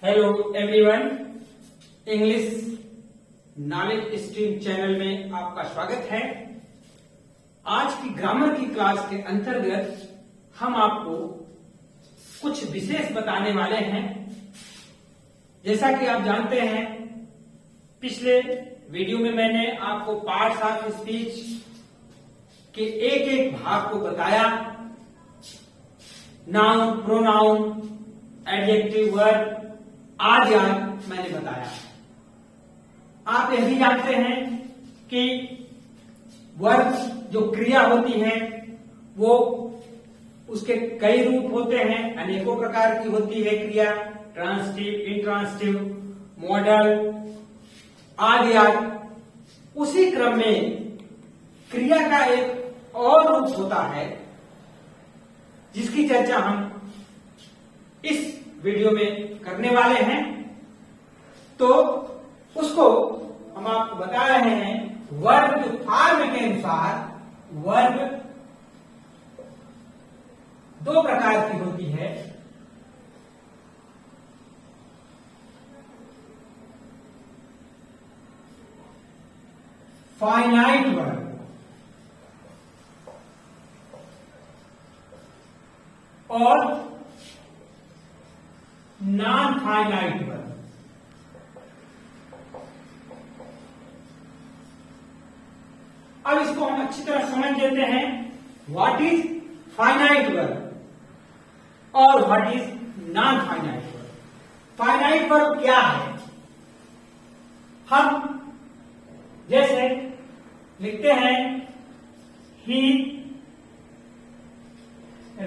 Hello everyone, English knowledge stream channel में आपका स्वागत है। आज की ग्रामर की क्लास के अंतर्गत हम आपको कुछ विशेष बताने वाले हैं। जैसा कि आप जानते हैं, पिछले वीडियो में मैंने आपको पार्ट्स ऑफ स्पीच के एक एक भाग को बताया। नाउन, प्रोनाउन, एडजेक्टिव, वर्ब आदि मैंने बताया। आप यह भी जानते हैं कि वर्ब जो क्रिया होती है वो उसके कई रूप होते हैं, अनेकों प्रकार की होती है क्रिया, ट्रांसिटिव, इंट्रांसिटिव, मॉडल आदि। उसी क्रम में क्रिया का एक और रूप होता है जिसकी चर्चा हम इस वीडियो में करने वाले हैं। तो उसको हम आपको बता रहे हैं। वर्ब जो फॉर्म के अनुसार वर्ब दो प्रकार की होती है। फाइनाइट वर्ब और नॉन फाइनाइट वर्ब। अब इसको हम अच्छी तरह समझ लेते हैं। व्हाट इज फाइनाइट वर्ब और what is non finite verb. Finite verb क्या है? हम जैसे लिखते हैं he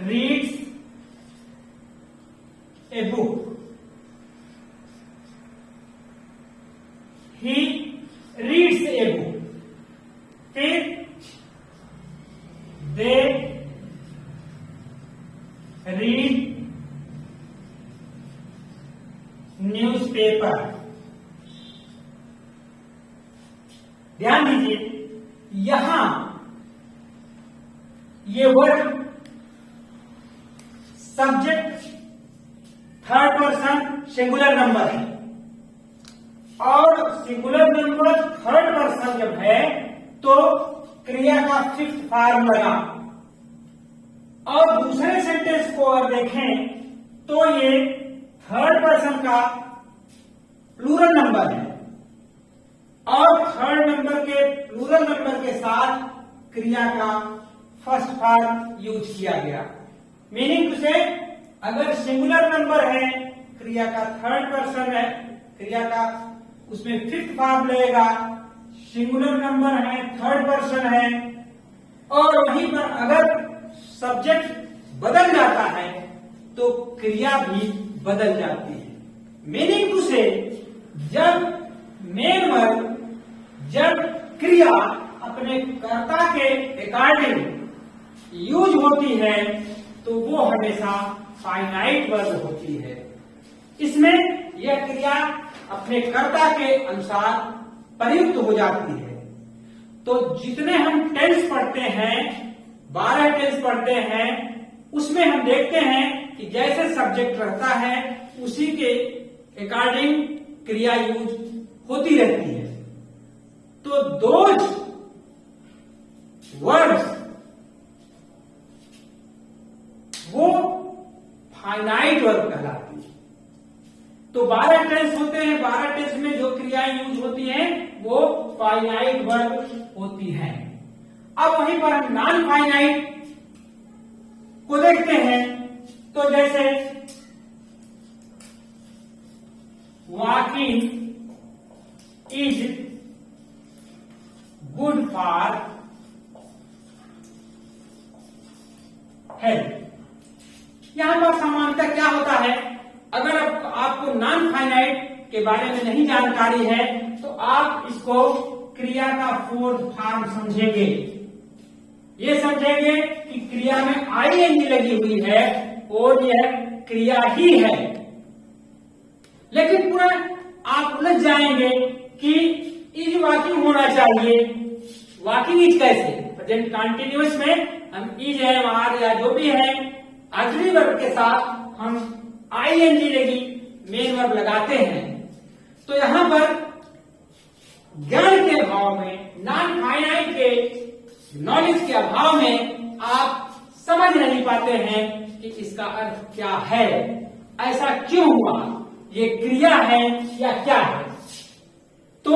reads a book. He reads a book. फिर they read newspaper. ध्यान दीजिए, यहां ये word subject third person singular number है और सिंगुलर नंबर थर्ड पर्सन जब है तो क्रिया का फिफ्थ फॉर्म लगा। और दूसरे सेंटेंस को अगर देखें तो ये थर्ड पर्सन का प्लूरल नंबर है और थर्ड नंबर के प्लूरल नंबर के साथ क्रिया का फर्स्ट फॉर्म यूज किया गया। मीनिंग टू से, अगर सिंगुलर नंबर है, क्रिया का थर्ड पर्सन है, क्रिया का उसमें फिफ्थ फॉर्म लगेगा। सिंगुलर नंबर है, थर्ड पर्सन है, और वहीं पर अगर सब्जेक्ट बदल जाता है तो क्रिया भी बदल जाती है। मीनिंग टू से, जब मेन वर्ब, जब क्रिया अपने कर्ता के अकॉर्डिंग यूज होती है तो वो हमेशा फाइनाइट वर्ब होती है। इसमें यह क्रिया अपने कर्ता के अनुसार प्रयुक्त हो जाती है। तो जितने हम टेंस पढ़ते हैं, 12 टेंस पढ़ते हैं, उसमें हम देखते हैं कि जैसे सब्जेक्ट रहता है उसी के अकॉर्डिंग क्रिया यूज होती रहती है। तो दोज वर्ड्स वो फाइनाइट वर्ब कहलाती है। तो 12 टेंस होते हैं, 12 टेंस में जो क्रियाएं यूज होती हैं वो फाइनाइट वर्ब होती हैं। अब वहीं पर हम नॉन फाइनाइट को देखते हैं। तो जैसे walking is good for health. यहां पर सामान्यतः क्या होता है, अगर आपको नॉन फाइनाइट के बारे में नहीं जानकारी है तो आप इसको क्रिया का फोर्थ फॉर्म समझेंगे। ये समझेंगे कि क्रिया में आईएनजी लगी हुई है और यह क्रिया ही है। लेकिन पूरा आप उलझ जाएंगे कि इज वॉकिंग होना चाहिए। वॉकिंग इज कैसे? प्रेजेंट कंटिन्यूअस में हम इज है, वहां या जो भी है, ऑक्सिलरी वर्ब के साथ हम आईएनजी लगी मेन वर्ब लगाते हैं तो यहां पर ज्ञान के अभाव में, नॉन फाइनाइट के नॉलेज के अभाव में आप समझ नहीं पाते हैं कि इसका अर्थ क्या है, ऐसा क्यों हुआ, ये क्रिया है या क्या है। तो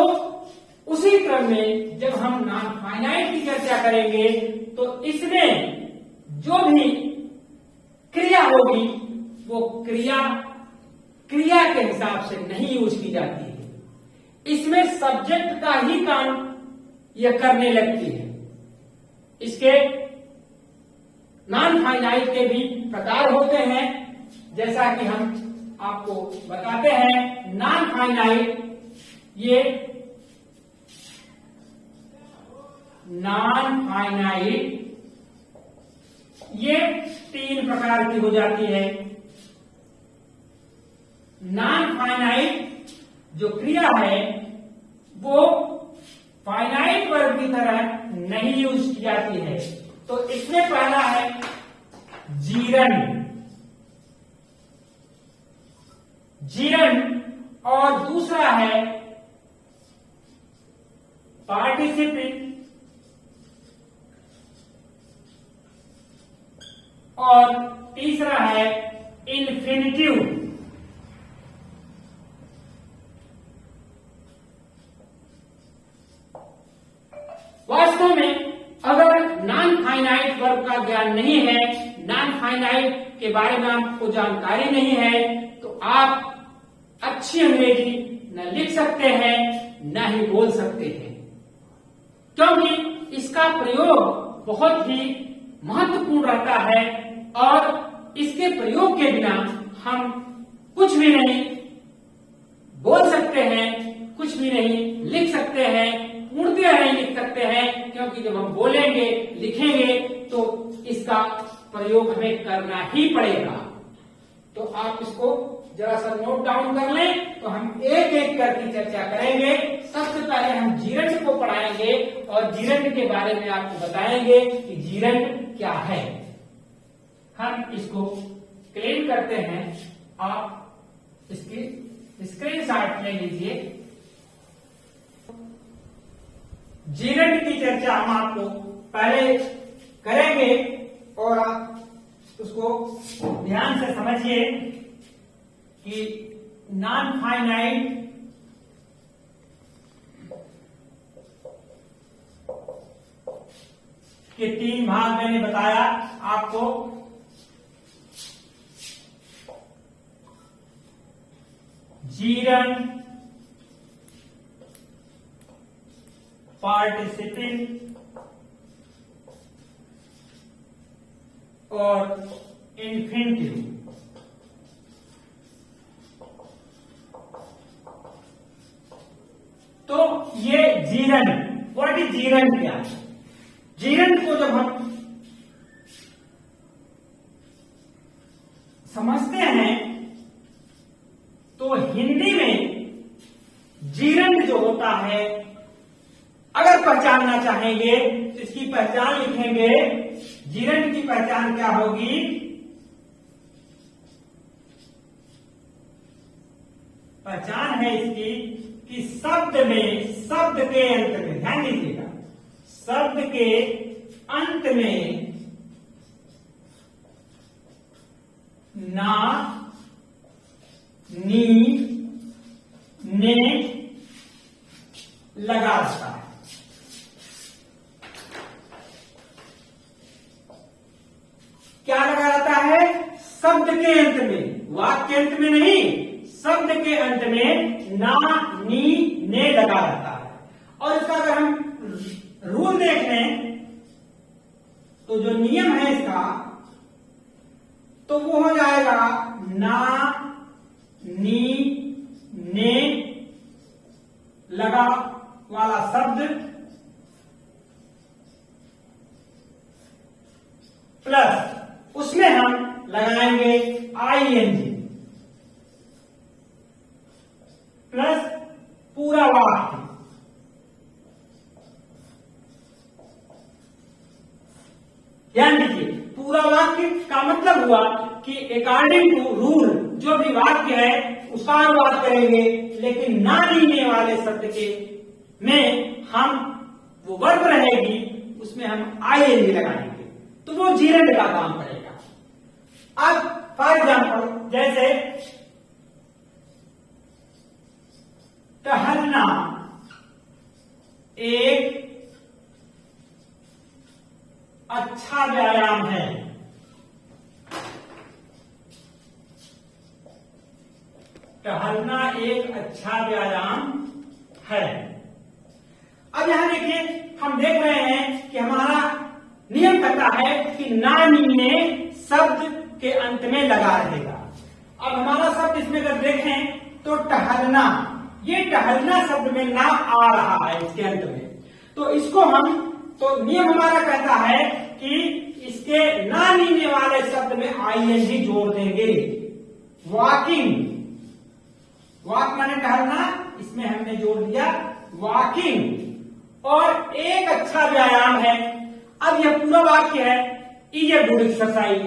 उसी क्रम में जब हम नॉन फाइनाइट की चर्चा करेंगे तो इसमें जो भी क्रिया होगी वो क्रिया के हिसाब से नहीं यूज की जाती है, इसमें सब्जेक्ट का ही काम यह करने लगती है। इसके नॉन फाइनाइट के भी प्रकार होते हैं, जैसा कि हम आपको बताते हैं। नॉन फाइनाइट ये 3 प्रकार की हो जाती है। नॉन फाइनाइट जो क्रिया है वो फाइनाइट वर्ब की तरह नहीं यूज की जाती है। तो इसमें पहला है जीरन और दूसरा है पार्टिसिपिल और तीसरा है इन्फिनिटिव। वास्तव में अगर नॉन फाइनाइट वर्ब का ज्ञान नहीं है, नॉन फाइनाइट के बारे में आपको जानकारी नहीं है, तो आप अच्छी अंग्रेजी न लिख सकते हैं न ही बोल सकते हैं, क्योंकि इसका प्रयोग बहुत ही महत्वपूर्ण रहता है और इसके प्रयोग के बिना हम कुछ भी नहीं बोल सकते हैं, कुछ भी नहीं लिख सकते हैं, पूर्णतः नहीं लिख सकते हैं, क्योंकि जब हम बोलेंगे लिखेंगे तो इसका प्रयोग हमें करना ही पड़ेगा। तो आप इसको जरा सा नोट डाउन कर लें, तो हम एक एक करके चर्चा करेंगे। सबसे पहले हम जीरंड को पढ़ाएंगे और जीरंड के बारे में आपको बताएंगे कि जीरंड क्या है। हम इसको क्लेम करते हैं, आप इसकी स्क्रीनशॉट ले लीजिए। जीरंड की चर्चा हम आपको पहले करेंगे और आप उसको ध्यान से समझिए कि नॉन फाइनाइट के 3 भाग मैंने बताया आपको। जीरंड, पार्टिसिपिल और इन्फिनिटिव। तो ये जीरंड, व्हाट इज जीरंड क्या है? जीरंड को जब हम समझते हैं तो हिंदी में जीरंड जो होता है, अगर पहचानना चाहेंगे तो इसकी पहचान लिखेंगे। जीरंड की पहचान क्या होगी? पहचान है इसकी कि शब्द के अंत में, ध्यान दीजिएगा, शब्द के अंत में ना, नी, ने लगा रहता है। क्या लगा रहता है? शब्द के अंत में, वाक्य अंत में नहीं, शब्द के अंत में ना, नी, ने लगा रहता है। और इसका अगर हम रूल देख लें तो जो नियम है इसका, तो वो हो जाएगा ना, नी, ने लगा वाला शब्द प्लस उसमें हम लगाएंगे आईएनजी प्लस पूरा वाक्य। ध्यान दीजिए, पूरा वाक्य का मतलब हुआ कि अकॉर्डिंग टू रूल जो भी वाक्य है उसका अनुवाद करेंगे, लेकिन ना लीने वाले शब्द के में हम वो वर्ब रहेगी उसमें हम आईएनजी लगाएंगे, तो वो जीरंड का काम करेगा। अब फॉर एग्जाम्पल जैसे टहलना एक अच्छा व्यायाम है। टहलना एक अच्छा व्यायाम है। अब यहां देखिए, हम देख रहे हैं कि हमारा नियम कहता है कि ना नीने शब्द के अंत में लगा रहेगा। अब हमारा शब्द इसमें अगर देखें तो टहलना, ये टहलना शब्द में ना आ रहा है इसके अंत में, तो इसको हम, तो नियम हमारा कहता है कि इसके ना नीने वाले शब्द में आईएनजी जोड़ देंगे। वॉकिंग, वॉक माने टहलना, इसमें हमने जोड़ दिया वॉकिंग। और एक अच्छा व्यायाम है। अब यह पूरा वाक्य है इज ए गुड एक्सरसाइज,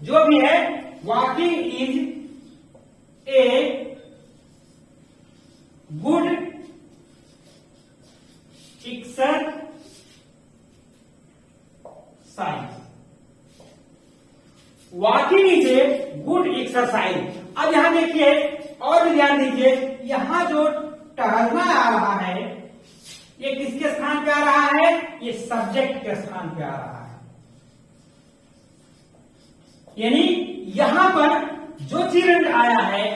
जो भी है walking is a good exercise. Walking is a good exercise. अब यहां देखिए और भी ध्यान दीजिए, यहां जो टहलना आ रहा है ये किसके स्थान पे आ रहा है? ये सब्जेक्ट के स्थान पे आ रहा है। यानी यहां पर जो जीरंड आया है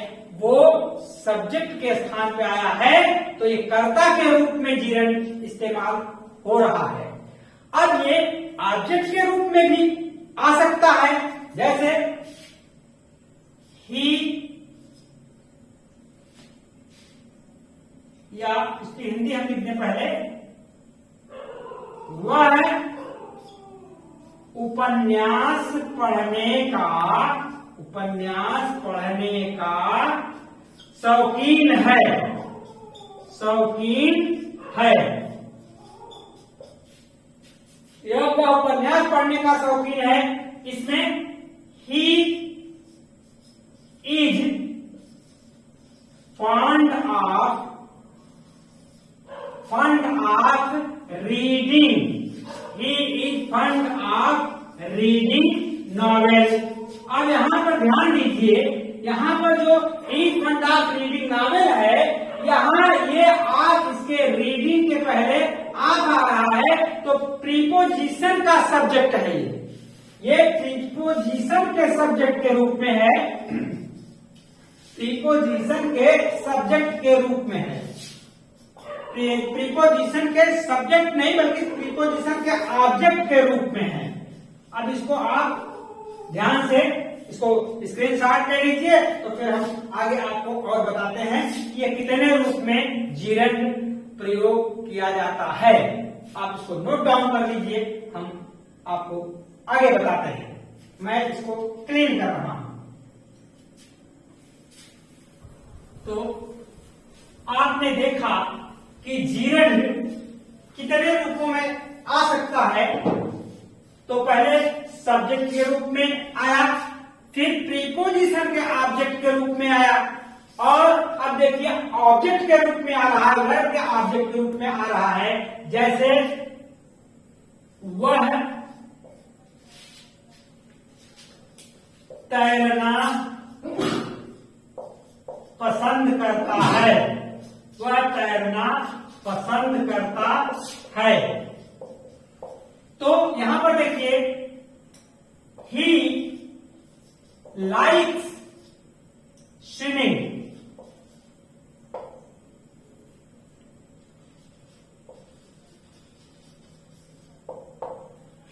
वो सब्जेक्ट के स्थान पे आया है, तो ये कर्ता के रूप में जीरंड इस्तेमाल हो रहा है। अब ये ऑब्जेक्ट के रूप में भी आ सकता है, जैसे ही, या इसकी हिंदी हम लिखने पहले, वह उपन्यास पढ़ने का शौकीन है। यह वह उपन्यास पढ़ने का शौकीन है। इसमें he is fond of reading. He is fond of reading novel. अब यहां पर ध्यान दीजिए, यहां पर जो is fond of reading novel है, यहां ये आप इसके रीडिंग के पहले आप आ रहा है, तो प्रीपोजिशन का सब्जेक्ट है। ये प्रीपोजिशन के सब्जेक्ट के रूप में है, प्रीपोजिशन के सब्जेक्ट के रूप में है। प्रीपोजिशन के सब्जेक्ट नहीं बल्कि प्रीपोजिशन के ऑब्जेक्ट के रूप में है। अब इसको आप ध्यान से इसको स्क्रीनशॉट ले लीजिए, तो फिर हम आगे आपको और बताते हैं कि ये कितने रूप में जीरंड प्रयोग किया जाता है। आप इसको नोट डाउन कर लीजिए, हम आपको आगे बताते हैं। मैं इसको क्लीन कर रहा हूं। तो आपने देखा कि जीरंड कितने रूपों में आ सकता है। तो पहले सब्जेक्ट के रूप में आया, फिर प्रीपोजिशन के ऑब्जेक्ट के रूप में आया, और अब देखिए ऑब्जेक्ट के रूप में आ रहा है, वर्ब के ऑब्जेक्ट के रूप में आ रहा है। जैसे वह तैरना पसंद करता है। वह तैरना पसंद करता है। तो यहां पर देखिए, he likes swimming.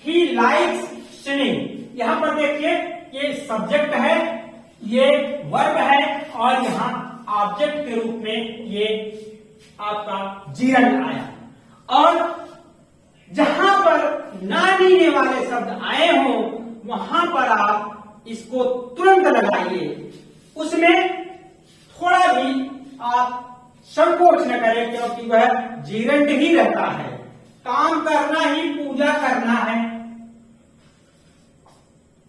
He likes swimming. यहां पर देखिए ये सब्जेक्ट है, ये वर्ब है, और यहां ऑब्जेक्ट के रूप में ये आपका जीरंड आया। और जहां पर ना लीने वाले शब्द आए हों वहां पर आप इसको तुरंत लगाइए, उसमें थोड़ा भी आप संकोच न करें, क्योंकि वह जीरंड ही रहता है। काम करना ही पूजा करना है।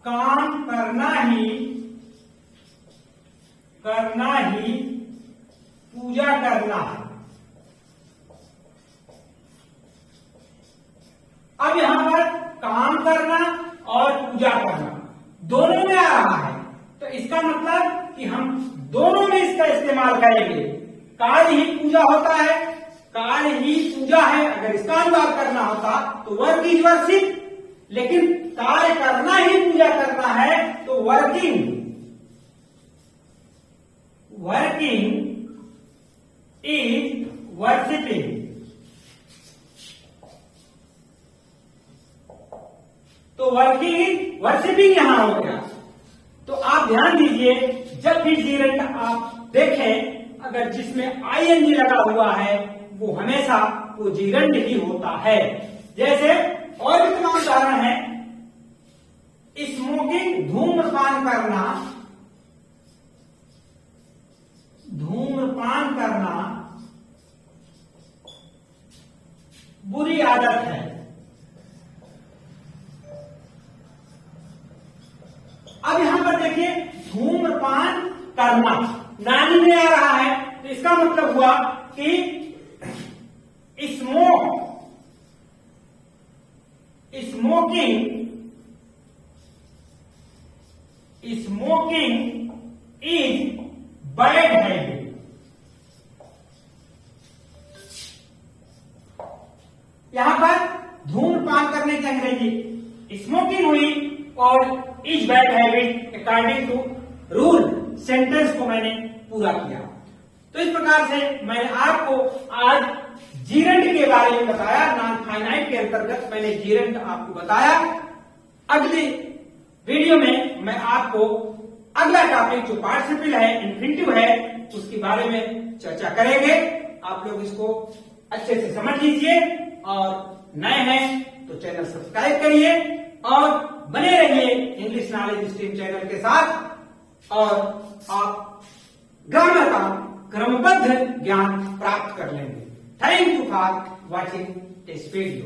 काम करना ही पूजा करना है। अब यहां पर काम करना और पूजा करना दोनों में आ रहा है, तो इसका मतलब कि हम दोनों में इसका इस्तेमाल करेंगे। कार्य ही पूजा होता है, कार्य ही पूजा है। अगर इसका अनुवाद करना होता तो वर्क इज वर्शिप, लेकिन कार्य करना ही पूजा करना है तो वर्किंग इज वर्शिपिंग। तो वर्किंग वर्शिपिंग यहां हो गया। तो आप ध्यान दीजिए, जब भी जीरेंट आप देखें, अगर जिसमें आईएनजी लगा हुआ है वो हमेशा वो जीरेंट ही होता है। जैसे और भी तमाम उदाहरण है, स्मोकिंग धूम्रपान करना बुरी आदत है। अब यहां पर देखिए, धूम्रपान करना नानी में आ रहा है, तो इसका मतलब हुआ कि स्मोकिंग इज बैड हैबिट। यहां पर धूम्रपान करने की अंग्रेजी स्मोकिंग हुई और is bad habit according to rule sentence को मैंने पूरा किया। तो इस प्रकार से मैंने आपको आज जीरेंट के बारे में बताया। नॉन फाइनाइट के अंतर्गत मैंने जीरेंट आपको बताया। अगली वीडियो में मैं आपको अगला टॉपिक जो पार्टिसिपल है, इन्फिनिटिव है, उसके बारे में चर्चा करेंगे। आप लोग इसको अच्छे से समझ लीजिए और नए हैं तो चैनल सब्सक्राइब करिए और बने रहिए इंग्लिश नॉलेज स्ट्रीम चैनल के साथ, और आप ग्रामर का क्रमबद्ध ज्ञान प्राप्त कर लेंगे। Thank you for watching this video.